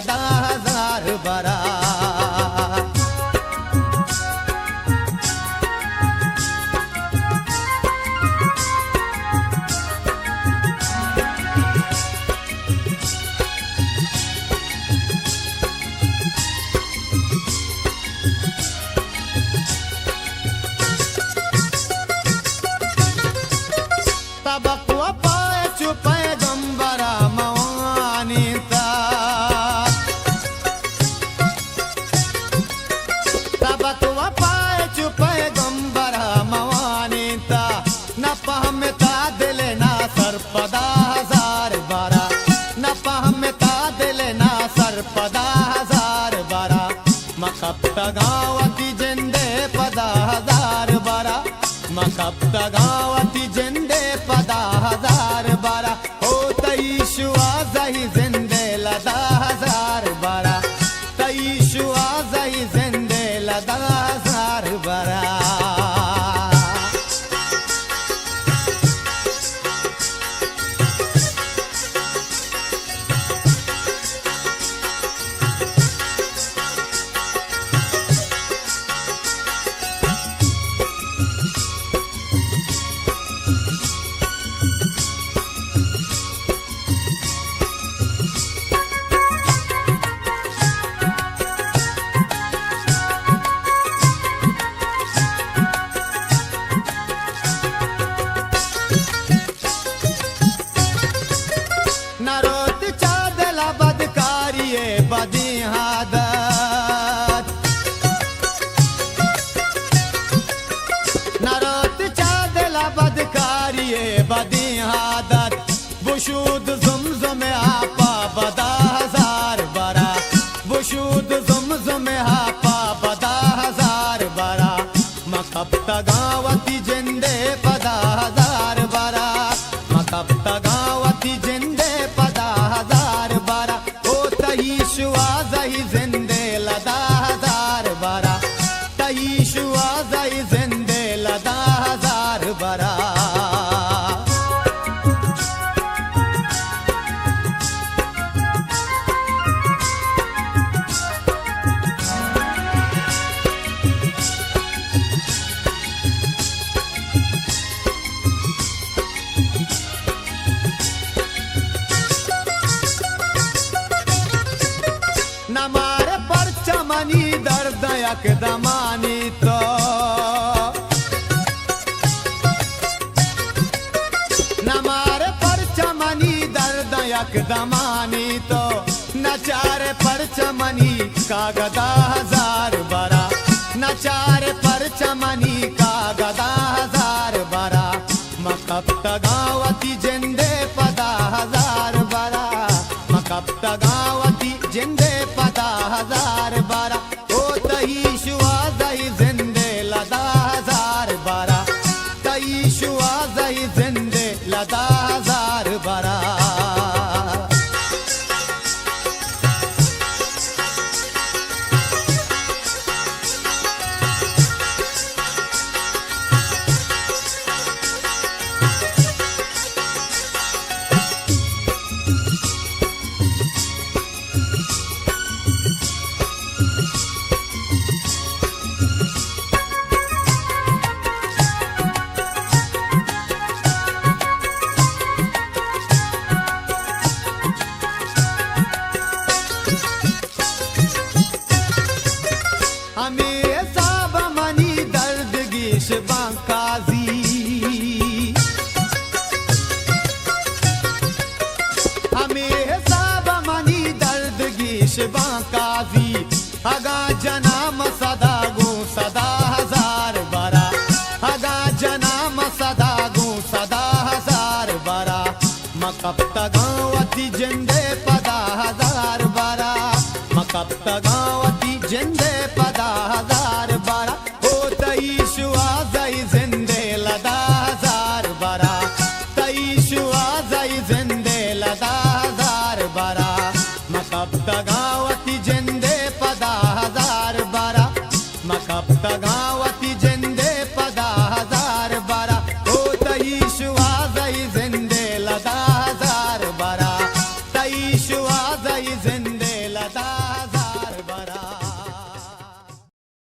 लदा हजार बरा गावाती झेंडे पदा हजार बारा मकबता गावाती झेंडे पदा हजार बारा हो तई शुआ जाई झेंडे लदा हजार बारा तई शुआ जाई झेंडे लदा हजार बारा नरोत चादला बदकारिये बदी हादत नरोत चादला बदकारिये बदी हादत बुशूद जुमजुम आपा बदा हजार बरा बुशूद जुमजुम आपा बदा हजार बरा मकबता गावती झेंडे पदा हजार बरा मकबता गावती झेंडे पदा हजार बारा ओ तई शुआ जाई झेंडे लदा हजार बारा तई शुआ जाई झेंडे लदा हजार बारा नमारे पर चमनी दर्द यकदमानी तो नमारे पर चमनी दर्द यकदमानी तो नचारे पर चमनी का गदा हजार बरा नचारे पर चमनी का गदा हजार बरा मकबता गावती झेंडे पदा हजार बरा मकबता गावती झेंडे पदा हजार बारा ओ तई शुआ जाई झेंडे लदा हजार बारा तई शुआ जाई झेंडे लदा हजार बारा काजी अगा जनाम सदा गो सदा हजार बरा अगा जनाम सदा गो सदा हजार बरा मकबता गावती झेंडे पदा हजार बरा मकबता गावती झेंडे पदा हजार बरा ओ तई शुआ जाई झेंडे लदा हजार बरा तई शुआ जाई झेंडे लदा हजार बरा मकबता गावती झेंडे पदा हजार बरा मकबता गावती झेंडे पदा हजार बरा ओ तई शुआ जाई झेंडे लदा हजार बरा तई शुआ जाई झेंडे